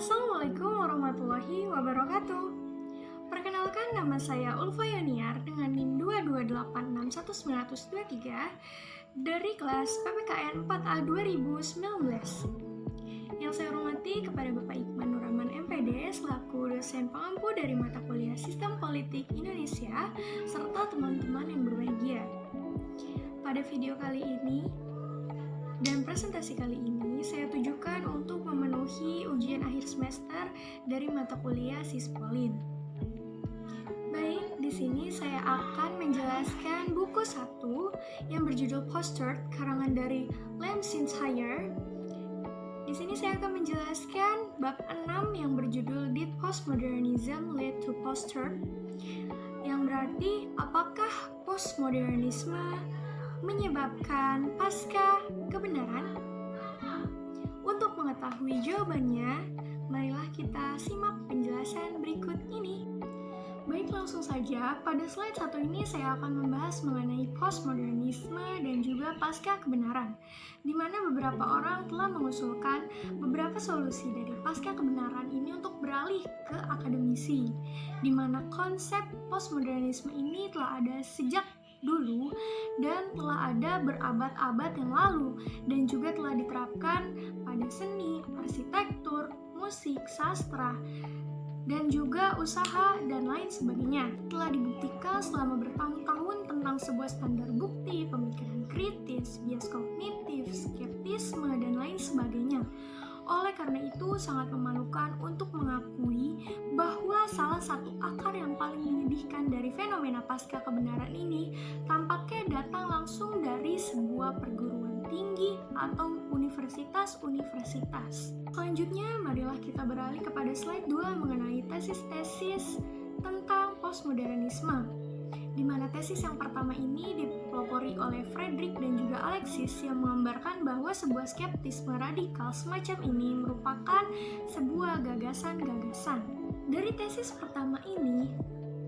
Assalamualaikum warahmatullahi wabarakatuh. Perkenalkan, nama saya Ulfa Yoniar dengan NIM 228611923 dari kelas PPKN 4A 2019. Yang saya hormati kepada Bapak Iqbal Nurrahman MPD selaku dosen pengampu dari mata kuliah Sistem Politik Indonesia serta teman-teman yang berbahagia. Pada video kali ini dan presentasi kali ini saya tujukan untuk memenuhi ujian akhir semester dari mata kuliah Sispolin. Baik, di sini saya akan menjelaskan buku 1 yang berjudul Postert karangan dari Lam Sinshayer. Di sini saya akan menjelaskan bab 6 yang berjudul Did Postmodernism Lead to Postert? Yang berarti apakah postmodernisme menyebabkan pasca kebenaran? Untuk mengetahui jawabannya, marilah kita simak penjelasan berikut ini. Baik, langsung saja. Pada slide 1 ini saya akan membahas mengenai postmodernisme dan juga pasca kebenaran, di mana beberapa orang telah mengusulkan beberapa solusi dari pasca kebenaran ini untuk beralih ke akademisi, di mana konsep postmodernisme ini telah ada sejak dulu dan telah ada berabad-abad yang lalu dan juga telah diterapkan pada seni, arsitektur, musik, sastra, dan juga usaha dan lain sebagainya. Telah dibuktikan selama bertahun-tahun tentang sebuah standar bukti, pemikiran kritis, bias kognitif, skeptisme, dan lain sebagainya. Oleh karena itu, sangat memalukan untuk mengakui bahwa salah satu akar yang paling menyedihkan dari fenomena pasca kebenaran ini tampaknya datang langsung dari sebuah perguruan tinggi atau universitas-universitas. Selanjutnya, marilah kita beralih kepada slide 2 mengenai tesis-tesis tentang postmodernisme, di mana tesis yang pertama ini dipelopori oleh Frederick dan juga Alexis yang menggambarkan bahwa sebuah skeptisme radikal semacam ini merupakan sebuah gagasan-gagasan. Dari tesis pertama ini,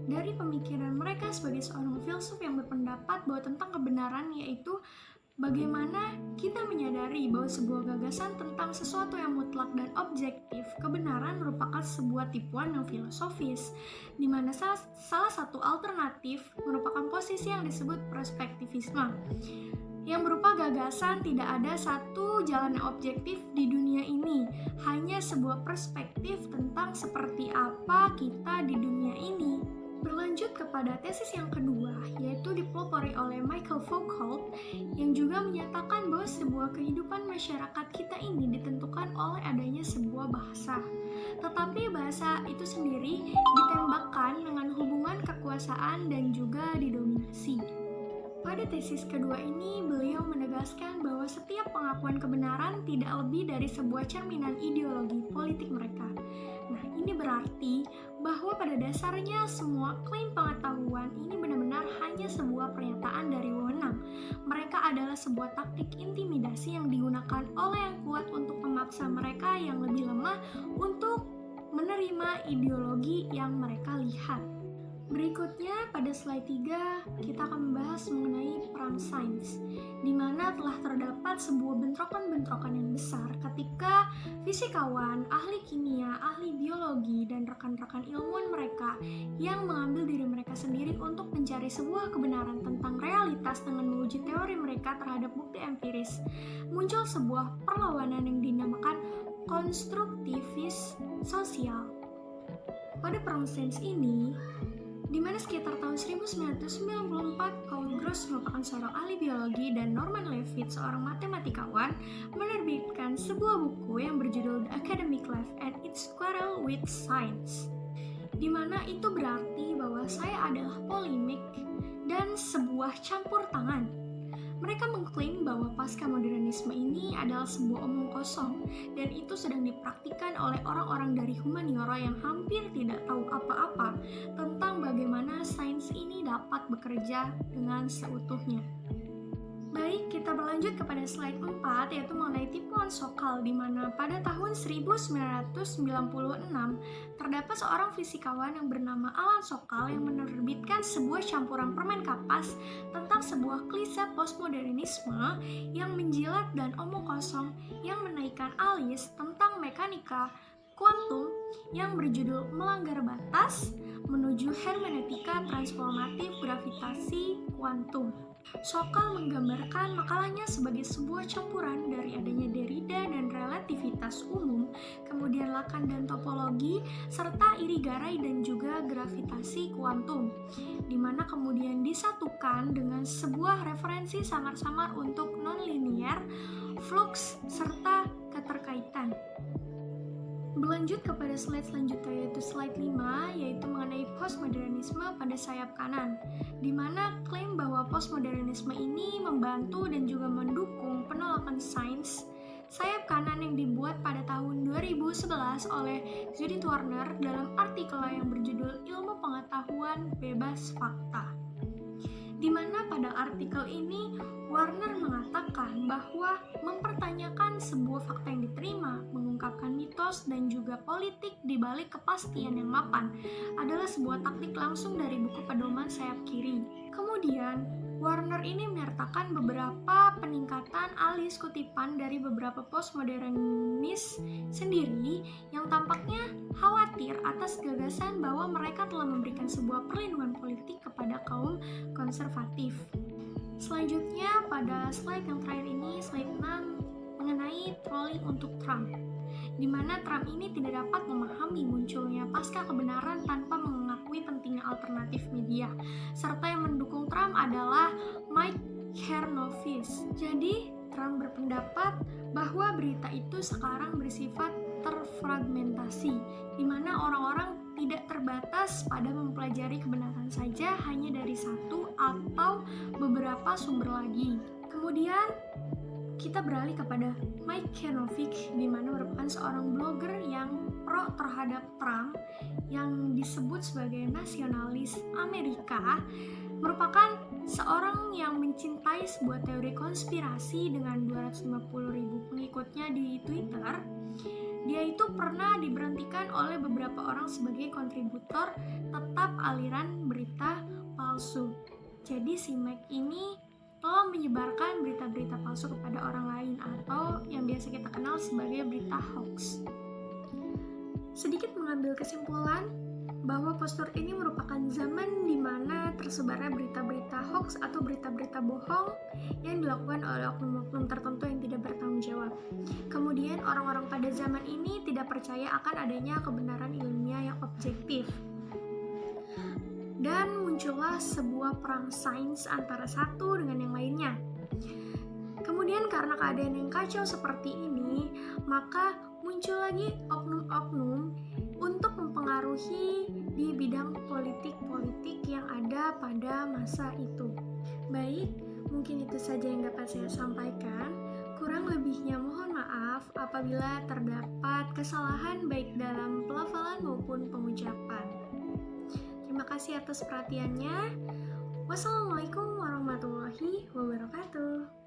dari pemikiran mereka sebagai seorang filsuf yang berpendapat bahwa tentang kebenaran, yaitu bagaimana kita menyadari bahwa sebuah gagasan tentang sesuatu yang mutlak dan objektif, kebenaran merupakan sebuah tipuan yang filosofis, di mana salah satu alternatif merupakan posisi yang disebut perspektivisme, yang berupa gagasan tidak ada satu jalan yang objektif di dunia ini, hanya sebuah perspektif tentang seperti apa kita di dunia ini. Berlanjut kepada tesis yang kedua, yaitu dipelopori oleh Michael Foucault, yang juga menyatakan bahwa sebuah kehidupan masyarakat kita ini ditentukan oleh adanya sebuah bahasa. Tetapi bahasa itu sendiri ditembakkan dengan hubungan kekuasaan dan juga didominasi. Pada tesis kedua ini, beliau menegaskan bahwa setiap pengakuan kebenaran tidak lebih dari sebuah cerminan ideologi politik mereka. Nah, ini berarti bahwa pada dasarnya semua klaim pengetahuan ini benar-benar hanya sebuah pernyataan dari wewenang. Mereka adalah sebuah taktik intimidasi yang digunakan oleh yang kuat untuk memaksa mereka yang lebih lemah untuk menerima ideologi yang mereka lihat. Berikutnya pada slide 3 kita akan membahas mengenai perang sains, di mana telah terdapat sebuah bentrokan-bentrokan yang besar ketika fisikawan, ahli kimia, ahli biologi, dan rekan-rekan ilmuwan mereka yang mengambil diri mereka sendiri untuk mencari sebuah kebenaran tentang realitas dengan menguji teori mereka terhadap bukti empiris. Muncul sebuah perlawanan yang dinamakan konstruktivis sosial. Pada perang sains ini, di mana sekitar tahun 1994, Paul Gross merupakan seorang ahli biologi dan Norman Leavitt, seorang matematikawan, menerbitkan sebuah buku yang berjudul The Academic Life and its Quarrel with Science, di mana itu berarti bahwa saya adalah polemik dan sebuah campur tangan. Mereka mengklaim bahwa pasca modernisme ini adalah sebuah omong kosong dan itu sedang dipraktikkan oleh orang-orang dari humaniora yang hampir tidak tahu apa-apa tentang bagaimana sains ini dapat bekerja dengan seutuhnya. Baik, kita berlanjut kepada slide 4, yaitu mengenai tipuan Sokal, di mana pada tahun 1996 terdapat seorang fisikawan yang bernama Alan Sokal yang menerbitkan sebuah campuran permen kapas tentang sebuah klise postmodernisme yang menjilat dan omong kosong yang menaikkan alis tentang mekanika kuantum yang berjudul Melanggar Batas menuju Hermeneutika Transformatif Gravitasi Kuantum. Sokal menggambarkan makalahnya sebagai sebuah campuran dari adanya Derrida dan relativitas umum, kemudian Lacan dan topologi, serta irigaray dan juga gravitasi kuantum, di mana kemudian disatukan dengan sebuah referensi samar-samar untuk nonlinear, flux, serta keterkaitan. Berlanjut kepada slide selanjutnya, yaitu slide 5, yaitu mengenai postmodernisme pada sayap kanan, di mana klaim bahwa postmodernisme ini membantu dan juga mendukung penolakan sains sayap kanan yang dibuat pada tahun 2011 oleh Judith Warner dalam artikel yang berjudul Ilmu Pengetahuan Bebas Fakta. Di mana pada artikel ini Warner mengatakan bahwa mempertanyakan sebuah fakta yang diterima, mengungkapkan mitos dan juga politik di balik kepastian yang mapan adalah sebuah taktik langsung dari buku pedoman sayap kiri. Kemudian, Warner ini menyertakan beberapa peningkatan alis kutipan dari beberapa postmodernis sendiri yang tampaknya khawatir atas gagasan bahwa mereka telah memberikan sebuah perlindungan politik kepada kaum konservatif. Selanjutnya pada slide yang terakhir ini, slide 6, mengenai trolling untuk Trump, di mana Trump ini tidak dapat memahami munculnya pasca kebenaran tanpa mengakui pentingnya alternatif media, serta yang mendukung Trump adalah Mike Chernovis. Jadi, Trump berpendapat bahwa berita itu sekarang bersifat terfragmentasi, di mana orang-orang tidak terbatas pada mempelajari kebenaran saja hanya dari satu atau beberapa sumber lagi. Kemudian kita beralih kepada Mike Chernovic, di mana merupakan seorang blogger yang pro terhadap Trump yang disebut sebagai nasionalis Amerika, merupakan seorang yang mencintai sebuah teori konspirasi dengan 250.000 pengikutnya di Twitter. Dia itu pernah diberhentikan oleh beberapa orang sebagai kontributor tetap aliran berita palsu. Jadi si Mike ini telah menyebarkan berita-berita palsu kepada orang lain atau yang biasa kita kenal sebagai berita hoax. Sedikit mengambil kesimpulan bahwa postur ini merupakan zaman di mana tersebarnya berita-berita hoax atau berita-berita bohong yang dilakukan oleh oknum-oknum tertentu yang tidak bertanggung jawab. Kemudian orang-orang pada zaman ini tidak percaya akan adanya kebenaran ilmiah yang objektif. Dan muncullah sebuah perang sains antara satu dengan yang lainnya. Kemudian karena keadaan yang kacau seperti ini, maka muncul lagi oknum-oknum untuk mempengaruhi di bidang politik-politik yang ada pada masa itu. Baik, mungkin itu saja yang dapat saya sampaikan. Kurang lebihnya mohon maaf apabila terdapat kesalahan baik dalam pelafalan maupun pengucapan. Terima kasih atas perhatiannya. Wassalamualaikum warahmatullahi wabarakatuh.